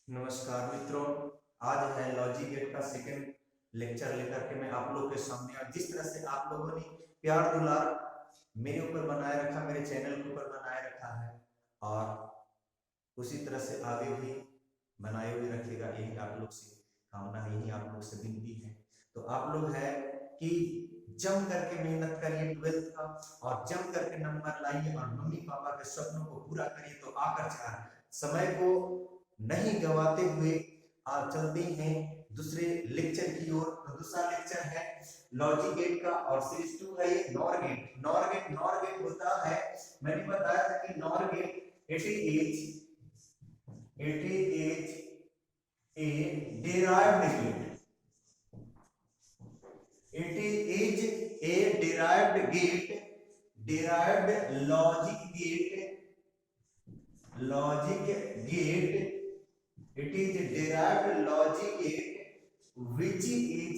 नमस्कार मित्रों, आज है लॉजिक गेट का सेकंड लेक्चर लेकर के मैं आप लोगों के सामने। और जिस तरह से आप लोगों ने प्यार दुलार मेरे ऊपर बनाए रखा, मेरे चैनल के ऊपर बनाए रखा है, और उसी तरह से आगे भी बनाए हुए रखिएगा, यही आप लोग से कामना है, यही आप लोग से विनती है। तो आप लोग है कि जम करके मेहनत करिए 12th का, और जम करके नंबर लाइए और मम्मी पापा के सपनों को पूरा करिए। तो आकर समय को नहीं गवाते हुए आप चलते हैं दूसरे लेक्चर की ओर। तो दूसरा लेक्चर है लॉजिक गेट का, और सीरीज 2 है ये नॉर गेट। नॉर गेट होता है, मैंने बताया था कि nor get it is a derived gate, it is a derived gate, derived logic gate, it is a derived logic gate which is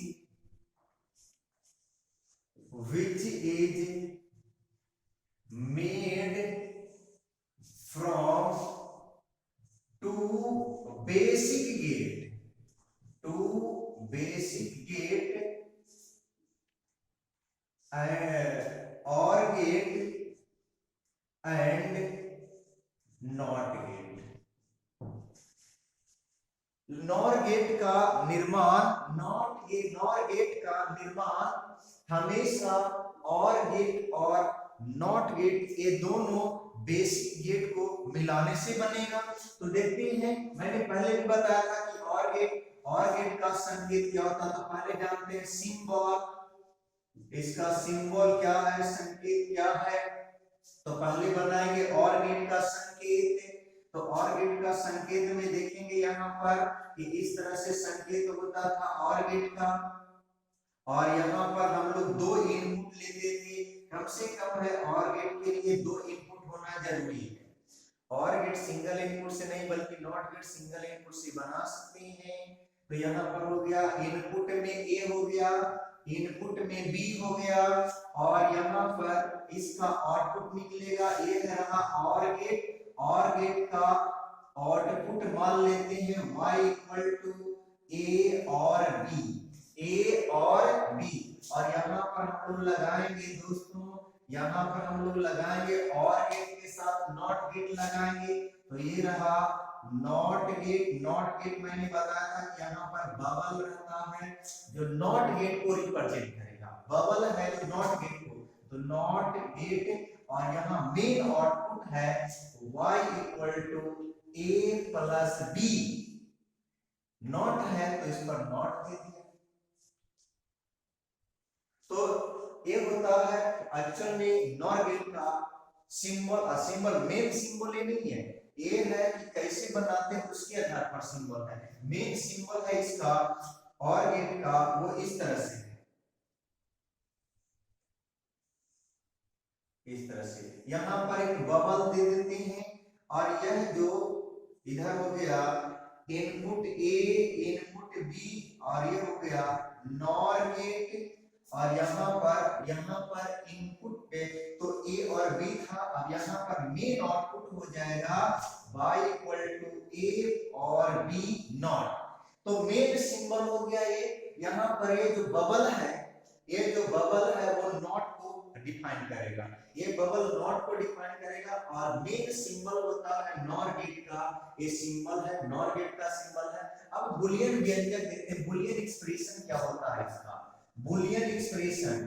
made from two basic gate, OR gate and NOT gate। NOR gate का निर्माण हमेशा OR gate और NOT gate, ये दोनों basic gate को मिलाने से बनेगा। तो देखते हैं, मैंने पहले भी बताया था कि OR गेट का संकेत क्या होता है। तो पहले जानते हैं सिंबल, इसका सिंबल क्या है, संकेत क्या है। तो पहले बनाएंगे OR गेट का संकेत। तो OR गेट का संकेत में देखेंगे यहाँ पर कि इस तरह से संकेत होता था OR गेट का, और यहाँ पर हम लोग दो इनपुट लेते थे। कम से कम है OR गेट के लिए दो इनपुट होना जरूरी है। OR गेट सिंगल इनपुट से नहीं बल्कि NOT गेट सिंगल इनपुट से बना सकते हैं। तो यहाँ पर हो गया इनपुट में A हो गया, इनपुट में B हो गया, और यहाँ पर इसका आउटपुट निकलेगा। ये रहा OR गेट का आउटपुट मान लेते हैं y इक्वल टू A और B, और यहाँ पर हम लोग लगाएंगे दोस्तों, यहाँ पर हम लोग लगाएंगे OR गेट के साथ NOT गेट लगाएंगे। तो ये रहा NOT गेट मैंने बताया था कि यहाँ पर बबल रहता है जो NOT गेट को रिप्रेजेंट करेगा। बबल है जो NOT गेट को, तो NOT गेट, और यहाँ मेन आउटपुट है y equal to A plus B। Not है तो इस पर नॉट दे दिया। तो ये होता है एक्चुअल में नॉर गेट का सिंबल मेन सिंबल ये नहीं है, ये है कि कैसे बनाते हैं उसके आधार पर सिंबल है। मेन सिंबल है इसका OR गेट का, वो इस तरह से है, इस तरह से। यहां पर एक बबल दे देते हैं, और यह जो इधर हो गया इनपुट A इनपुट B, और ये हो गया नॉर गेट, और यहाँ पर इनपुट पे तो A और B था। अब यहाँ पर मेन आउटपुट हो जाएगा y इक्वल टू A और B नॉट। तो मेन सिंबल हो गया ये। यहाँ पर ये जो बबल है वो नॉट को डिफाइन करेगा, ये बबल नॉट को डिफाइन करेगा। और मेन सिंबल होता है नॉर गेट का, ये सिंबल है नॉर गेट का सिंबल है। अब बुलियन व्यंजक देखते हैं, बुलियन एक्सप्रेशन क्या होता है इसका। बुलियन एक्सप्रेशन,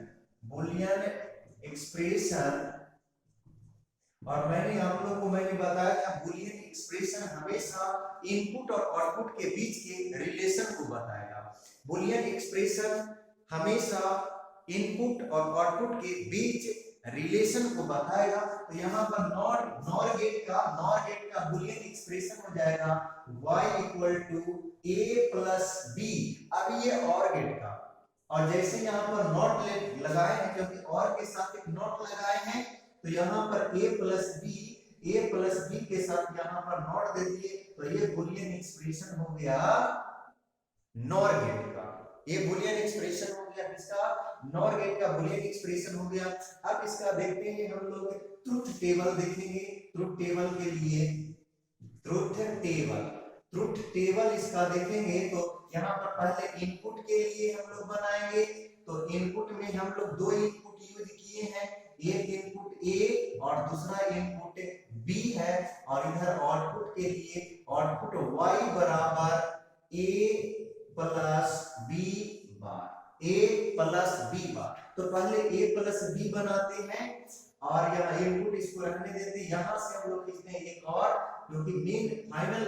और मैंने आप लोगों को बताया था बुलियन एक्सप्रेशन हमेशा इनपुट और आउटपुट के बीच के रिलेशन को बताएगा। बुलियन एक्सप्रेशन हमेशा इनपुट और आउटपुट के बीच रिलेशन को बताएगा। तो यहाँ पर नॉर गेट का बुलियन एक्सप्रेशन हो जाएगा y equal to A plus B। अब ये OR गेट का, और जैसे यहाँ पर नॉट लगाए हैं, क्योंकि OR के साथ एक नॉट लगाए हैं, तो यहाँ पर A प्लस B के साथ यहाँ पर नॉट दे दिए। तो ये बुलियन एक्सप्रेशन हो गया नॉर गेट का, ये बुलियन एक्सप्रेशन हो गया इसका, नॉर गेट का बुलियन एक्सप्रेशन हो गया। अब इसका देखते हैं हम लोग ट्रुथ टेबल देखेंगे। ट्रुथ टेबल के लिए ट्रुथ ट्रुथ टेबल इसका देखेंगे तो यहाँ पर पहले इनपुट के लिए हम लोग बनाएंगे। तो इनपुट में हम लोग दो इनपुट यूज किए हैं, एक इनपुट ए और दूसरा इनपुट बी है, और इधर आउटपुट के लिए आउटपुट y बराबर a plus B bar, a plus B bar. तो पहले a प्लस बी बनाते हैं और यहाँ इनपुट इसको रखने देते हैं, यहाँ से हम लोग लिखते हैं एक और, क्योंकि मेन फाइनल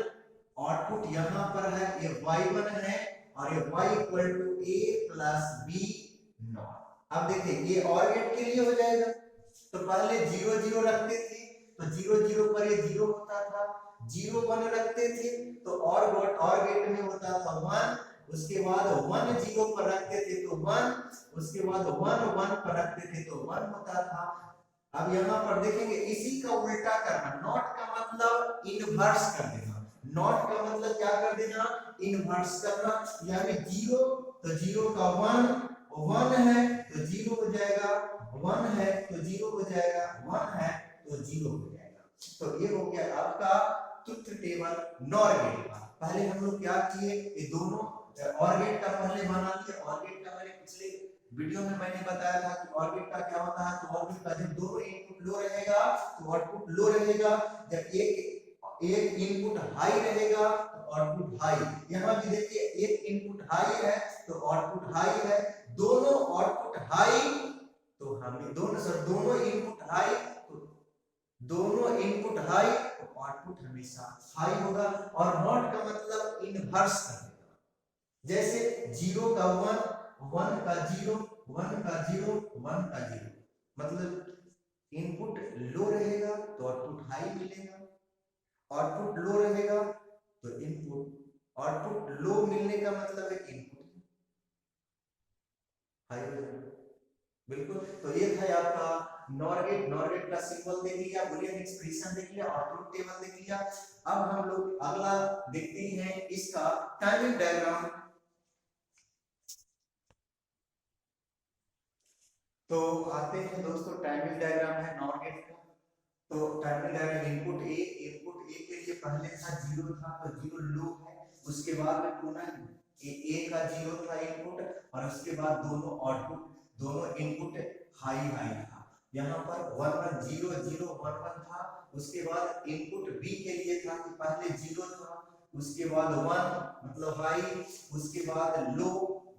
आउटपुट यहाँ पर है, ये y1 है और ये y equal to a plus B not. अब देखिए ये और गेट के लिए हो जाएगा, तो पहले 0 0 रखते थे तो 0 0 पर ये 0 होता था, 0 1 रखते थे तो और गेट में होता था 1, उसके बाद 1 0 पर रखते थे तो 1, उसके बाद 1 1 पर रखते थे तो 1 होता था। अब यहाँ पर देखेंगे इसी का उल्टा करना, नॉट का मतलब इनवर्स कर देना, नॉट का मतलब क्या कर देना, इनवर्स करना, यानी 0 तो 0 का 1 है तो 0 हो जाएगा, 1 है तो 0 हो जाएगा, 1 है तो 0 हो जाएगा। तो ये हो गया आपका ट्रुथ टेबल नॉर गेट का। पहले हम लोग क्या किए, ये दोनों और गेट का पहले बना लिया। और गेट का मैंने पिछले वीडियो में मैंने बताया था कि और गेट का क्या होता है, तो और गेट का जब दोनों इनपुट लो रहेगा तो आउटपुट लो रहेगा, जब एक इनपुट हाई रहेगा तो आउटपुट हाई। यहाँ भी देखिए एक इनपुट हाई है तो आउटपुट हाई है, दोनों आउटपुट हाई तो हमें दोनों इनपुट हाई, तो दोनों इनपुट हाई तो आउटपुट हमेशा हाई होगा। और नॉट का मतलब इनवर्स कर देगा, जैसे 0 का 1, 1 का 0, 1 का 0, 1 का 0, मतलब इनपुट लो रहेगा तो आउटपुट हाई मिलेगा, आउटपुट लो रहेगा तो इनपुट, आउटपुट लो मिलने का मतलब है इनपुट हाई हो जाएगा। बिल्कुल, तो ये था आपका नॉर गेट। नॉर गेट का सिंबल देख लिया, बूलियन एक्सप्रेशन देख लिया और ट्रुथ टेबल देख लिया। अब हम लोग अगला देखते हैं इसका टाइमिंग डायग्राम। तो आते हैं दोस्तों, टाइमिंग डायग्राम है नॉर गेट का। तो टाइमिंग डायग्राम इनपुट ए के लिए पहले था 0 था तो 0 लो है, उसके बाद में पुनः ए का 0 था इनपुट और उसके बाद दोनों आउटपुट, दोनों इनपुट हाई हाई था। यहाँ पर 1 1 0 0 1 1 था, उसके बाद इनपुट बी के लिए था कि पहले 0 था, उसके बाद 1 मतलब हाई, उसके बाद लो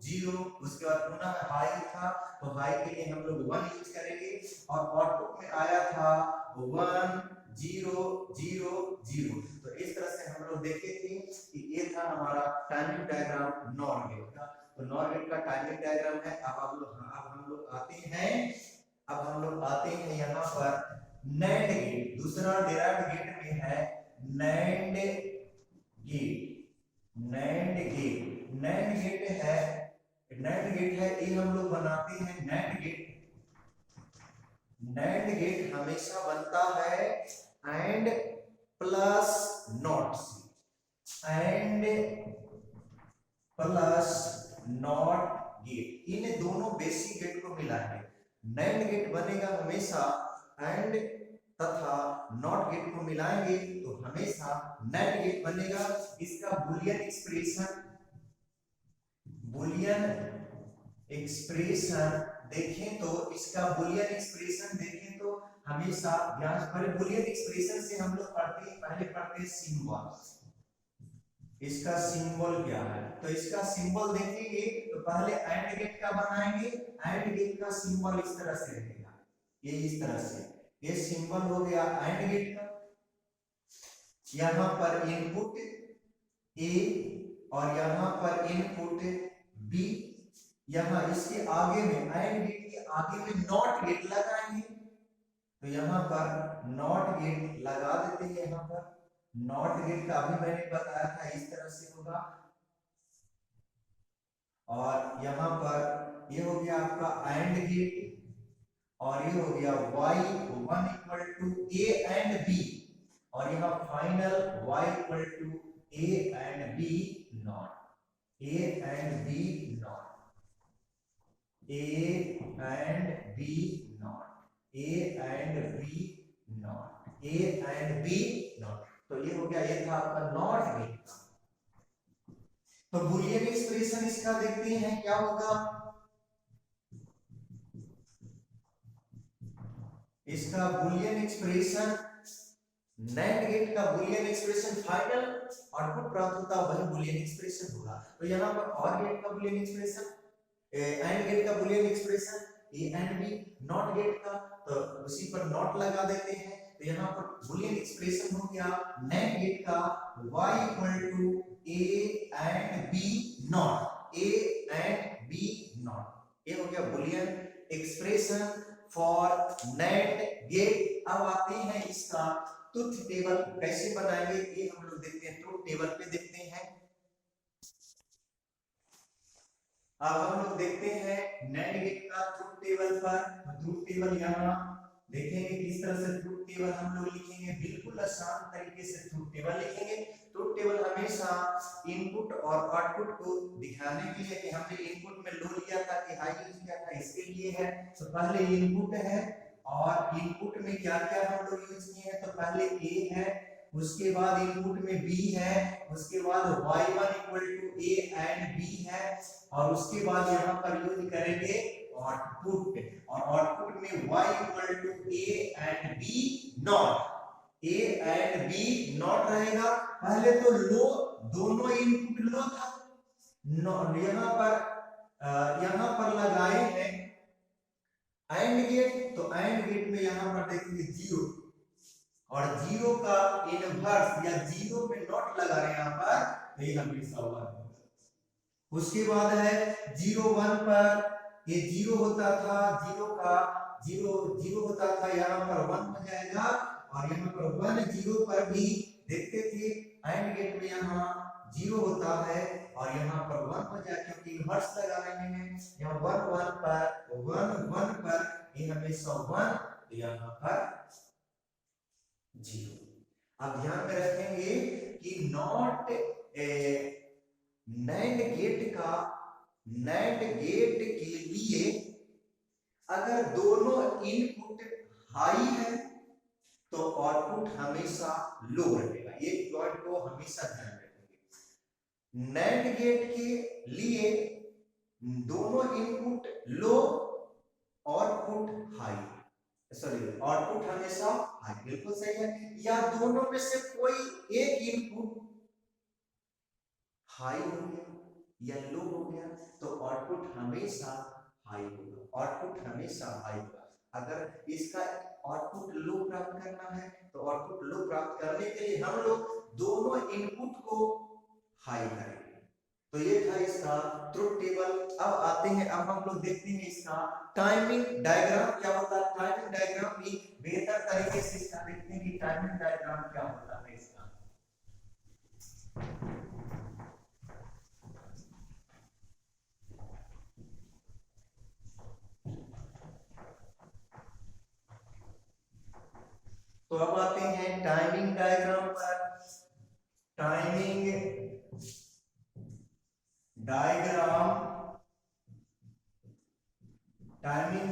0, उसके बाद पुनः हाई था तो हाई के लिए हम लोग 1 यूज करेंगे और आउटपुट में आया था 1 0 0 0। तो इस तरह से हम लोग देखे थे कि ये था हमारा टाइमिंग डायग्राम नॉर गेट का। तो नॉर गेट का टाइमिंग डायग्राम है। अब हम लोग आते हैं यहाँ पर नैंड गेट। दूसरा डिराइव्ड गेट में है नैंड गेट। नैंड गेट है, ये हम लोग बनाते हैं नैंड गेट। नैंड गेट हमेशा बनता है एंड प्लस नॉट से, एंड प्लस नॉट गेट, इन दोनों बेसिक गेट को मिला के नैंड गेट बनेगा हमेशा, एंड तथा नॉट गेट को मिलाएंगे तो हमेशा नैंड गेट बनेगा। इसका बुलियन एक्सप्रेशन देखें तो, इसका बुलियन एक्सप्रेशन देखें तो हमेशा ध्यान पर बुलियन एक्सप्रेशन से हम लोग पहले पढ़ते हैं सिंबल। इसका सिंबल क्या है, तो इसका सिंबल देखेंगे तो पहले एंड गेट का बनाएंगे। एंड गेट का सिंबल इस तरह से रहेगा, ये इस तरह से, ये सिंबल हो गया एंड गेट का। यहाँ पर इनपुट ए और यहाँ पर इनपुट बी, यहाँ इसके आगे में एंड गेट के आगे में नॉट गेट लगाएंगे तो यहाँ पर नॉट गेट लगा देते हैं। यहाँ पर नॉट गेट का अभी मैंने बताया था इस तरह से होगा, और यहाँ पर ये हो गया आपका एंड गेट, और ये हो गया y1 equal to a and b, और यहाँ final y equal to a and b not, a and b not, a and b not, a and b not, a and b not. तो ये हो गया, ये था आपका नॉट गेट का। तो बुलियन एक्सप्रेशन इसका देखते हैं क्या होगा। इसका बुलियन एक्सप्रेशन, नैंड गेट का बुलियन एक्सप्रेशन फाइनल आउटपुट प्राप्त होता है वही बुलियन एक्सप्रेशन होगा। तो यहाँ पर और गेट का बुलियन एक्सप्रेशन, एंड गेट का Boolean expression A and B, not gate का तो उसी पर नॉट लगा देते हैं। तो यहाँ पर बुलियन एक्सप्रेशन हो गया नैंड गेट का y equal to A and B not, A and B not. ये हो गया Boolean expression for NAND gate. अब आते हैं इसका ट्रुथ टेबल कैसे बनाएंगे, ये हम लोग देखते हैं। ट्रुथ टेबल पे देखते हैं। अब हम लोग देखते हैं नैंड गेट का ट्रुथ टेबल पर। ट्रुथ टेबल यहाँ देखेंगे किस तरह से ट्रुथ टेबल हम लोग लिखेंगे। बिल्कुल आसान तरीके से ट्रुथ टेबल लिखेंगे। ट्रुथ टेबल हमेशा इनपुट और आउटपुट को दिखाने के लिए कि हमने इनपुट में लो लिया था कि हाई यूज किया था, इसके लिए है। तो पहले इनपुट है और इनपुट में क्या क्या हम लोग यूज किए हैं। तो पहले ए है, उसके बाद इनपुट में बी है, उसके बाद y1 equal to A and B है, और उसके बाद यहाँ पर यूज करेंगे आउटपुट, और आउटपुट में y equal to A and B not, A and B not रहेगा। पहले तो लो, दोनों इनपुट लो था, यहाँ पर लगाए हैं एंड गेट। तो एंड गेट में यहाँ पर देखेंगे जीरो, और जीरो का इनवर्स या जीरो में नॉट लगा रहे हैं यहाँ पर, तो ये हमेशा 1 होगा। उसके बाद है 0 1 पर, ये जीरो होता था, जीरो का जीरो होता था, यहाँ पर 1 हो जाएगा। और यहाँ पर 1 0 पर भी देखते थे एंड गेट में यहाँ जीरो होता है और यहाँ पर 1 हो जाए, क्योंकि इनवर्स लगा रहे हैं। यहाँ 1 1 पर 1 1 पर ये हमेशा 1, तो यहाँ पर 0। अब ध्यान में रखेंगे कि नॉट नैंड गेट के लिए अगर दोनों इनपुट हाई है तो आउटपुट हमेशा लो रहेगा। ये पॉइंट को हमेशा ध्यान रखेंगे। नैंड गेट के लिए दोनों input low, output high, sorry output हमेशा हाई, बिल्कुल सही है। या दोनों में से कोई एक इनपुट हाई हो गया या लो हो गया तो आउटपुट हमेशा हाई होगा, आउटपुट हमेशा हाई होगा। अगर इसका आउटपुट लो प्राप्त करना है तो आउटपुट लो प्राप्त करने के लिए हम लोग दोनों इनपुट को हाई करेंगे। तो ये था इसका ट्रुथ टेबल। अब आते हैं, अब हम लोग देखते हैं इसका टाइमिंग डायग्राम क्या होता है। टाइमिंग डायग्राम भी बेहतर तरीके से इसका देखते हैं कि टाइमिंग डायग्राम क्या होता है इसका। तो अब आते हैं टाइमिंग डायग्राम पर। टाइमिंग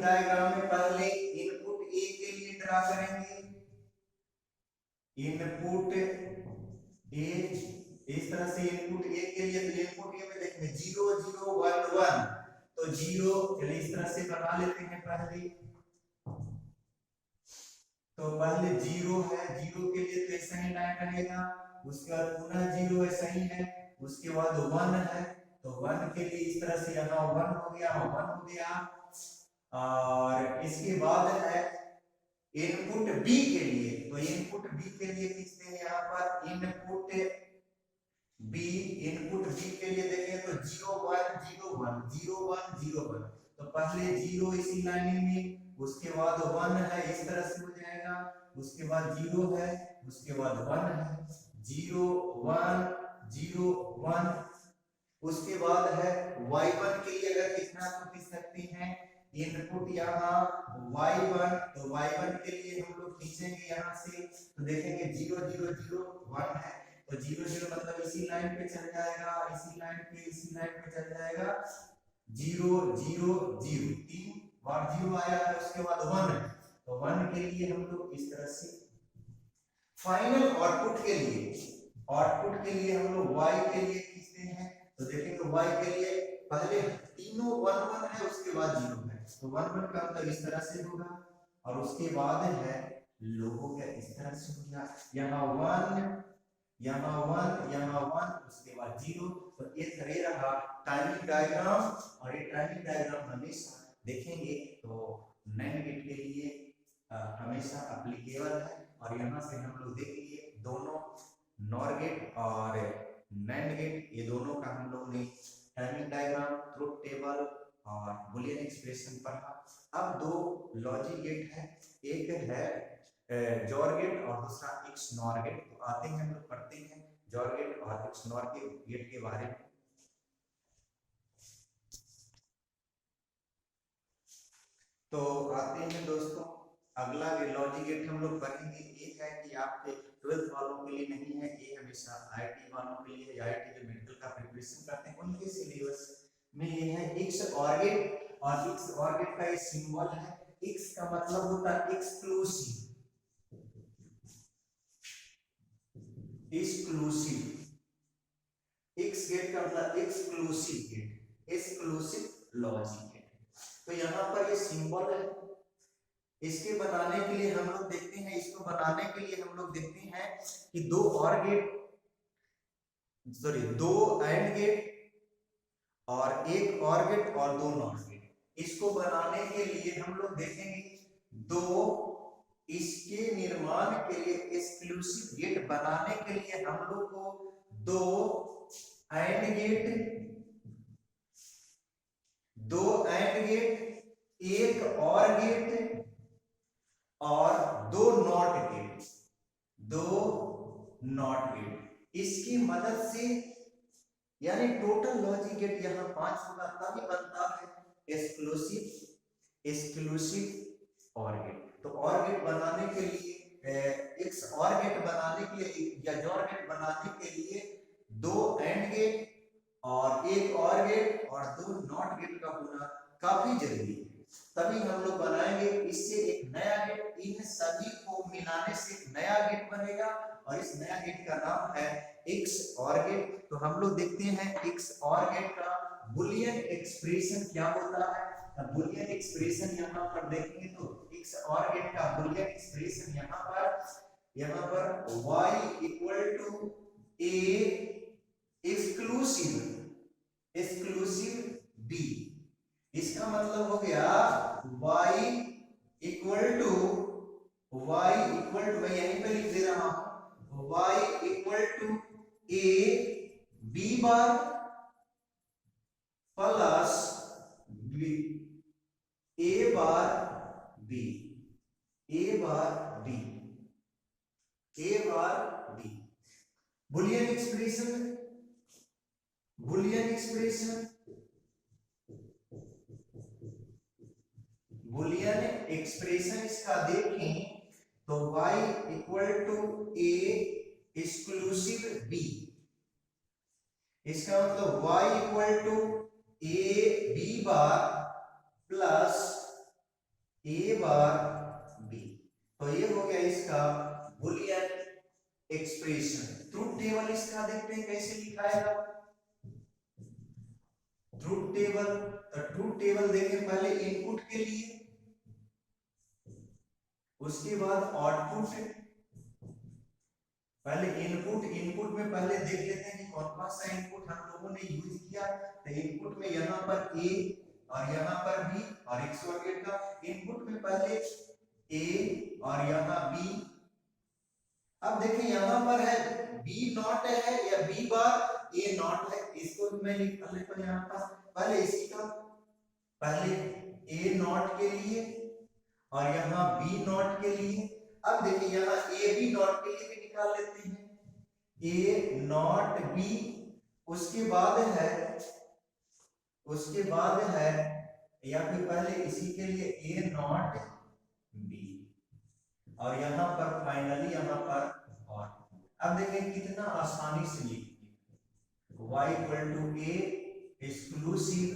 डायग्राम में पहले इनपुट ए के लिए ड्रा करेंगे। इनपुट ए, इस तरह से इनपुट ए के लिए, तो इनपुट ए में देखेंगे 0 0 1 1, तो 0 चलिए इस तरह से बना लेते हैं पहले। तो पहले 0 है, 0 के लिए तो ऐसा ही लाइन रहेगा। उसके बाद पुनः 0 ऐसा ही है। उसके बाद 1 है, तो 1 के लिए इस तरह से यहाँ 1 हो गया, 1 हो गया। और इसके बाद है इनपुट बी के लिए। तो इनपुट बी के लिए खींचते हैं यहाँ पर इनपुट बी के लिए देखें तो 0 1 0 1 0 1 0 1, तो पहले 0 इसी लाइन में, उसके बाद 1 है, इस तरह से हो जाएगा। उसके बाद 0 है, उसके बाद 1 है, 0 1 0 1। उसके बाद है y1 के लिए अगर कितना तो खींच सकते हैं इनपुट यहाँ y1, तो y1 के लिए हम लोग खींचेंगे यहाँ से, तो देखेंगे 0 0 0 1 है, तो 0 0 मतलब इसी लाइन पे चल जाएगा, इसी लाइन पे चल जाएगा। 0 0 0 3 बार 0 आया है, उसके बाद 1 है, तो 1 के लिए हम लोग इस तरह से। फाइनल आउटपुट के लिए हम लोग y के लिए खींचते हैं, तो देखेंगे y के लिए पहले तीनों 1 1 है, उसके बाद 0 है, तो 1 1 का मतलब इस तरह से होगा, और उसके बाद है लो हो गया, इस तरह से हो गया, यहाँ 1 यहाँ 1 यहाँ 1, उसके बाद 0। तो ये रहा टाइमिंग डायग्राम, और ये टाइमिंग डायग्राम हमेशा देखेंगे तो नैंड गेट के लिए हमेशा एप्लीकेबल है। और यहाँ से हम लोग देखेंगे दोनों नॉर गेट और नैंड गेट, ये दोनों का हम लोग ने टाइमिंग डायग्राम, ट्रुथ टेबल और बूलियन एक्सप्रेशन पढ़ा। अब दो लॉजिक गेट है, एक है जॉर गेट और दूसरा एक्स नॉर गेट। तो आते हैं हम लोग पढ़ते हैं जॉर गेट और एक्स नॉर के गेट के बारे में। तो आते हैं दोस्तों, अगला लॉजिक गेट हम लोग पढ़ेंगे, ये है कि आपके 12th वालों के लिए नहीं है, ये हमेशा आईआईटी वालों के लिए, आईआईटी जो मेडिकल का प्रिपरेशन करते हैं उनके सिलेबस में ये है एक्स ऑर गेट। और एक्स ऑर गेट का ये सिंबल है, एक्स का मतलब होता है एक्सक्लूसिव, एक्सक्लूसिव, एक्स गेट का मतलब exclusive gate, exclusive logic gate. तो यहाँ पर ये सिंबल है, इसके बनाने के लिए हम लोग देखते हैं, इसको बनाने के लिए हम लोग देखते हैं कि दो और गेट, सॉरी दो एंड गेट और एक और गेट और दो नॉट गेट, इसको बनाने के लिए हम लोग देखेंगे दो, इसके निर्माण के लिए एक्सक्लूसिव गेट बनाने के लिए हम लोग को दो एंड गेट, एक और गेट और दो नॉट गेट, इसकी मदद से, यानी टोटल लॉजिक गेट यहाँ 5 होगा, तभी बनता है एक्सक्लूसिव और गेट। तो और गेट बनाने के लिए, एक्स और गेट बनाने के लिए या जॉर गेट बनाने के लिए दो एंड गेट और एक और गेट और दो नॉट गेट का होना काफी जरूरी है, तभी हम लोग बनाएंगे। इससे एक नया गेट, इन सभी को मिलाने से एक नया गेट बनेगा, और इस नया गेट का नाम है एक्स और गेट। तो हम लोग देखते हैं एक्स और गेट का बुलियन एक्सप्रेशन क्या होता है। बुलियन एक्सप्रेशन यहाँ पर देखेंगे तो एक्स और गेट का बुलियन एक्सप्रेशन यहाँ पर y equal to a exclusive b, इसका मतलब हो गया y इक्वल टू मैं यहीं पे लिख दे रहा हूं, y equal to a b bar plus b, a bar b, a bar b, a bar b। Boolean expression इसका देखें तो y equal to a exclusive b, इसका मतलब y equal to a b bar plus a bar b। तो ये हो गया इसका बुलियन एक्सप्रेशन। ट्रुथ टेबल इसका देखते हैं कैसे लिखाएगा ट्रुथ टेबल। तो ट्रुथ टेबल देखें पहले इनपुट के लिए, उसके बाद आउटपुट, पहले इनपुट में पहले देख लेते हैं कि कौन सा इनपुट हम लोगों ने यूज किया। तो इनपुट में यहाँ पर a और यहाँ पर b, और एक्स और गेट का इनपुट में पहले a और यहाँ b। अब देखिए यहाँ पर है b नॉट है या b बार a नॉट है, इसको भी मैं लिख लेता हूँ यहाँ पर, पहले इसका पहले a नॉट के लिए और यहाँ b नॉट के लिए। अब देखिए यहाँ a b नॉट के लिए भी निकाल लेते हैं, a नॉट b, उसके बाद है या फिर पहले इसी के लिए a नॉट b, और यहाँ पर फाइनली यहाँ पर और। अब देखें कितना आसानी से लिखते y equal to a exclusive